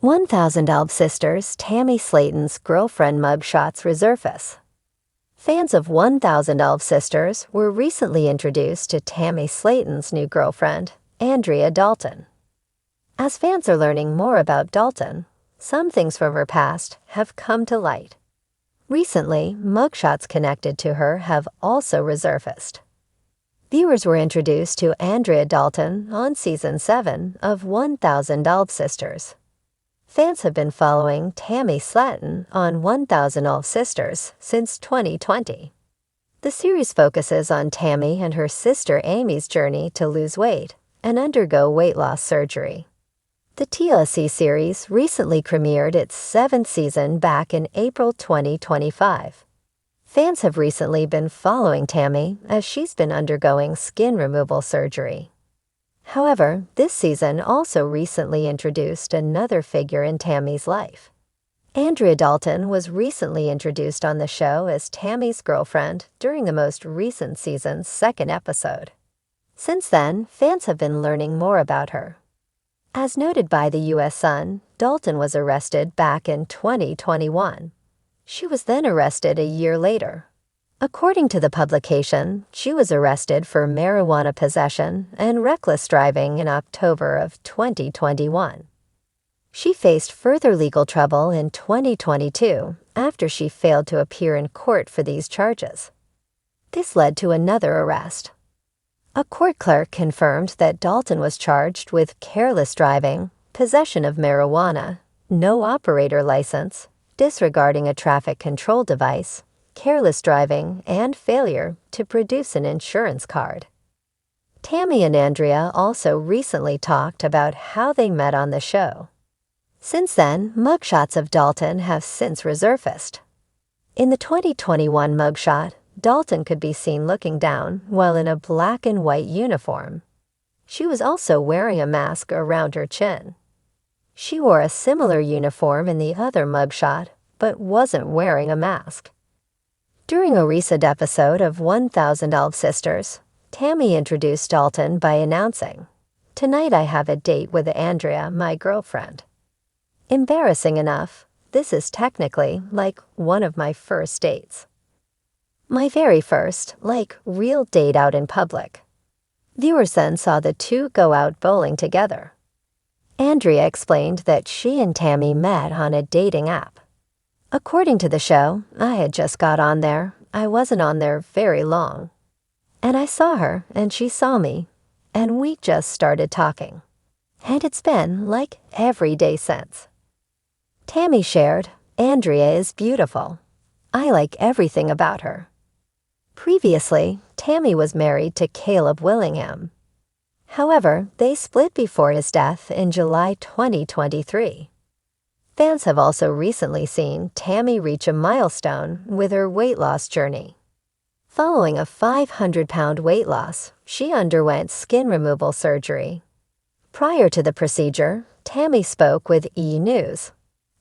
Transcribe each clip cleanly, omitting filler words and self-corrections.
1000 Elf Sisters Tammy Slaton's girlfriend mugshots resurface. Fans of 1000 Elf Sisters were recently introduced to Tammy Slaton's new girlfriend, Andrea Dalton. As fans are learning more about Dalton, some things from her past have come to light. Recently, mugshots connected to her have also resurfaced. Viewers were introduced to Andrea Dalton on Season 7 of 1000 Elf Sisters. Fans have been following Tammy Slaton on 1000 Elf Sisters since 2020. The series focuses on Tammy and her sister Amy's journey to lose weight and undergo weight loss surgery. The TLC series recently premiered its 7th season back in April 2025. Fans have recently been following Tammy as she's been undergoing skin removal surgery. However, this season also recently introduced another figure in Tammy's life. Andrea Dalton was recently introduced on the show as Tammy's girlfriend during the most recent season's 2nd episode. Since then, fans have been learning more about her. As noted by the U.S. Sun, Dalton was arrested back in 2021. She was then arrested a year later. According to the publication, she was arrested for marijuana possession and reckless driving in October of 2021. She faced further legal trouble in 2022 after she failed to appear in court for these charges. This led to another arrest. A court clerk confirmed that Dalton was charged with careless driving, possession of marijuana, no operator license, disregarding a traffic control device, careless driving, and failure to produce an insurance card. Tammy and Andrea also recently talked about how they met on the show. Since then, mugshots of Dalton have since resurfaced. In the 2021 mugshot, Dalton could be seen looking down while in a black and white uniform. She was also wearing a mask around her chin. She wore a similar uniform in the other mugshot, but wasn't wearing a mask. During a recent episode of 1000 Elf Sisters, Tammy introduced Dalton by announcing, "Tonight I have a date with Andrea, my girlfriend." Embarrassing enough, this is technically like one of my first dates. My very first, real date out in public. Viewers then saw the two go out bowling together. Andrea explained that she and Tammy met on a dating app. According to the show, I had just got on there. I wasn't on there very long. And I saw her, and she saw me, and we just started talking. And it's been like every day since. Tammy shared, "Andrea is beautiful. I like everything about her." Previously, Tammy was married to Caleb Willingham. However, they split before his death in July 2023. Fans have also recently seen Tammy reach a milestone with her weight loss journey. Following a 500-pound weight loss, she underwent skin removal surgery. Prior to the procedure, Tammy spoke with E! News.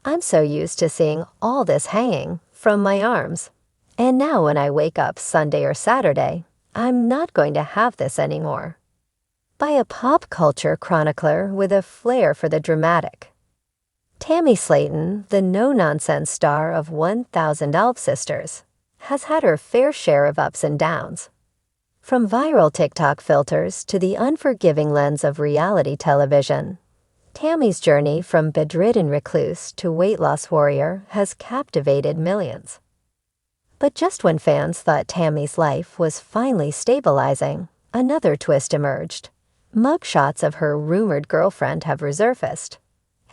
"I'm so used to seeing all this hanging from my arms. And now when I wake up Sunday or Saturday, I'm not going to have this anymore." By a pop culture chronicler with a flair for the dramatic. Tammy Slaton, the no-nonsense star of 1000 Elf Sisters, has had her fair share of ups and downs. From viral TikTok filters to the unforgiving lens of reality television, Tammy's journey from bedridden recluse to weight loss warrior has captivated millions. But just when fans thought Tammy's life was finally stabilizing, another twist emerged. Mugshots of her rumored girlfriend have resurfaced,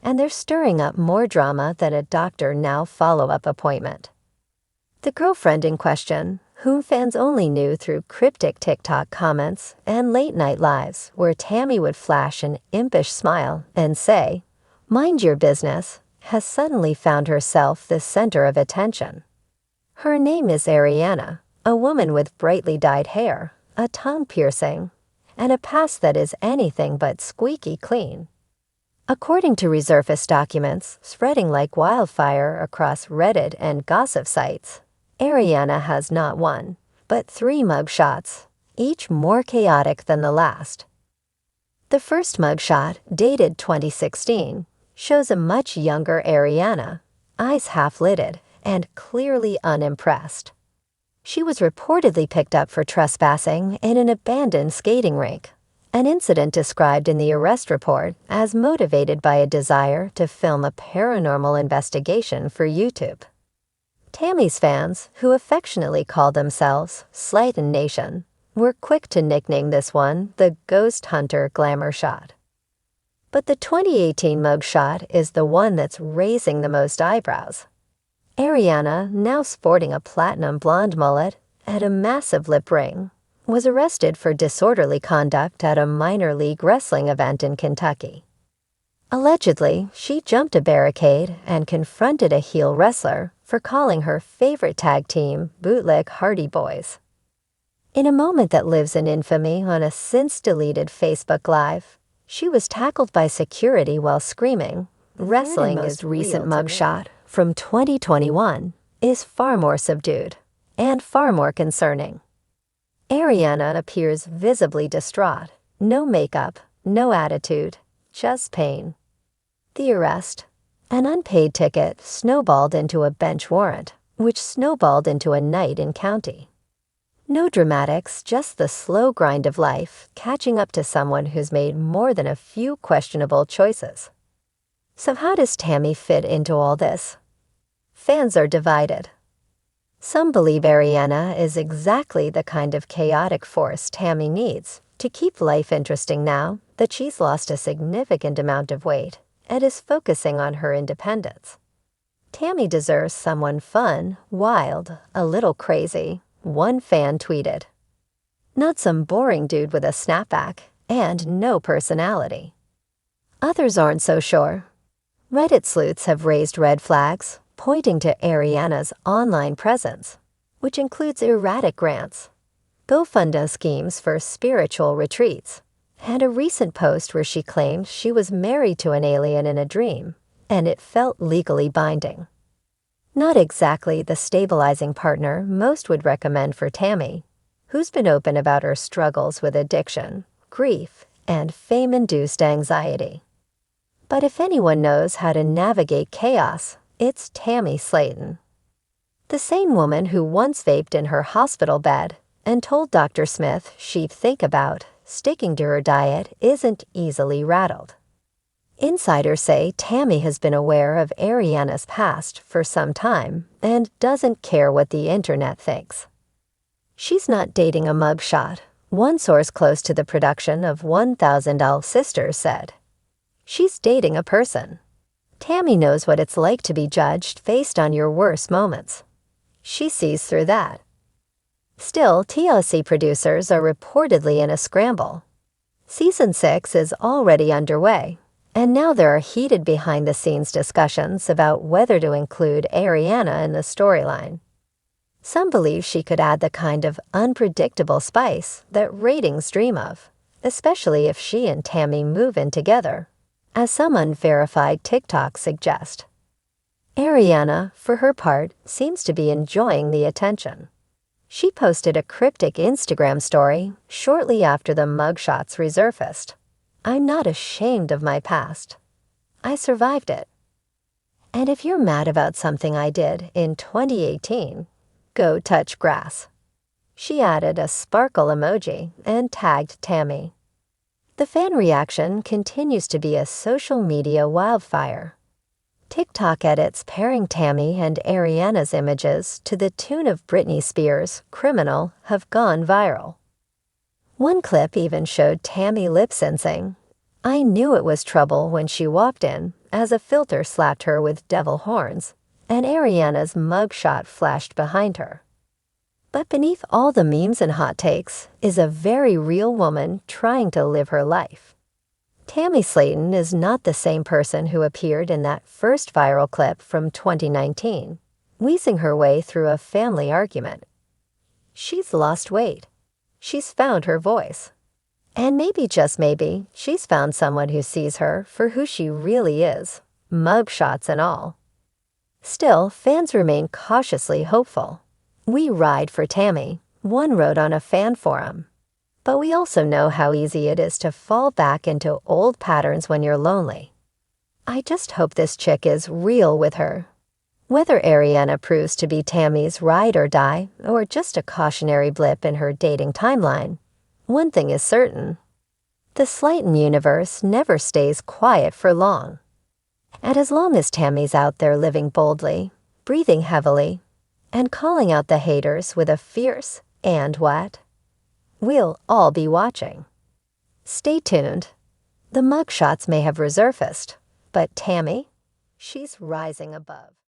and they're stirring up more drama than a Dr. Now follow-up appointment. The girlfriend in question, whom fans only knew through cryptic TikTok comments and late-night lives where Tammy would flash an impish smile and say, "Mind your business," has suddenly found herself the center of attention. Her name is Ariana, a woman with brightly dyed hair, a tongue piercing, and a past that is anything but squeaky clean. According to Resurface documents spreading like wildfire across Reddit and gossip sites, Ariana has not one, but 3 mugshots, each more chaotic than the last. The first mugshot, dated 2016, shows a much younger Ariana, eyes half-lidded and clearly unimpressed. She was reportedly picked up for trespassing in an abandoned skating rink, an incident described in the arrest report as motivated by a desire to film a paranormal investigation for YouTube. Tammy's fans, who affectionately call themselves Slaton Nation, were quick to nickname this one the Ghost Hunter Glamour Shot. But the 2018 mugshot is the one that's raising the most eyebrows. Ariana, now sporting a platinum blonde mullet and a massive lip ring, was arrested for disorderly conduct at a minor league wrestling event in Kentucky. Allegedly, she jumped a barricade and confronted a heel wrestler for calling her favorite tag team Bootleg Hardy Boys. In a moment that lives in infamy on a since-deleted Facebook Live, she was tackled by security while screaming. Wrestling's recent mugshot from 2021 is far more subdued and far more concerning. Ariana appears visibly distraught, no makeup, no attitude, just pain. The arrest, an unpaid ticket, snowballed into a bench warrant, which snowballed into a night in county. No dramatics, just the slow grind of life, catching up to someone who's made more than a few questionable choices. So how does Tammy fit into all this? Fans are divided. Some believe Ariana is exactly the kind of chaotic force Tammy needs to keep life interesting now that she's lost a significant amount of weight and is focusing on her independence. Tammy deserves someone fun, wild, a little crazy, one fan tweeted. Not some boring dude with a snapback and no personality. Others aren't so sure. Reddit sleuths have raised red flags, pointing to Ariana's online presence, which includes erratic rants, GoFundMe schemes for spiritual retreats, and a recent post where she claimed she was married to an alien in a dream, and it felt legally binding. Not exactly the stabilizing partner most would recommend for Tammy, who's been open about her struggles with addiction, grief, and fame-induced anxiety. But if anyone knows how to navigate chaos, it's Tammy Slaton. The same woman who once vaped in her hospital bed and told Dr. Smith she'd think about sticking to her diet isn't easily rattled. Insiders say Tammy has been aware of Ariana's past for some time and doesn't care what the internet thinks. She's not dating a mugshot, one source close to the production of 1,000 Elf Sisters said. She's dating a person. Tammy knows what it's like to be judged based on your worst moments. She sees through that. Still, TLC producers are reportedly in a scramble. Season 6 is already underway, and now there are heated behind-the-scenes discussions about whether to include Ariana in the storyline. Some believe she could add the kind of unpredictable spice that ratings dream of, especially if she and Tammy move in together, as some unverified TikToks suggest. Ariana, for her part, seems to be enjoying the attention. She posted a cryptic Instagram story shortly after the mugshots resurfaced. I'm not ashamed of my past. I survived it. And if you're mad about something I did in 2018, go touch grass. She added a sparkle emoji and tagged Tammy. The fan reaction continues to be a social media wildfire. TikTok edits pairing Tammy and Ariana's images to the tune of Britney Spears' Criminal have gone viral. One clip even showed Tammy lip-syncing. I knew it was trouble when she walked in, as a filter slapped her with devil horns, and Ariana's mugshot flashed behind her. But beneath all the memes and hot takes is a very real woman trying to live her life. Tammy Slaton is not the same person who appeared in that first viral clip from 2019, wheezing her way through a family argument. She's lost weight. She's found her voice. And maybe, just maybe, she's found someone who sees her for who she really is, mugshots and all. Still, fans remain cautiously hopeful. We ride for Tammy, one wrote on a fan forum. But we also know how easy it is to fall back into old patterns when you're lonely. I just hope this chick is real with her. Whether Ariana proves to be Tammy's ride or die, or just a cautionary blip in her dating timeline, one thing is certain. The Slaton universe never stays quiet for long. And as long as Tammy's out there living boldly, breathing heavily, and calling out the haters with a fierce "and what?", we'll all be watching. Stay tuned. The mugshots may have resurfaced, but Tammy, she's rising above.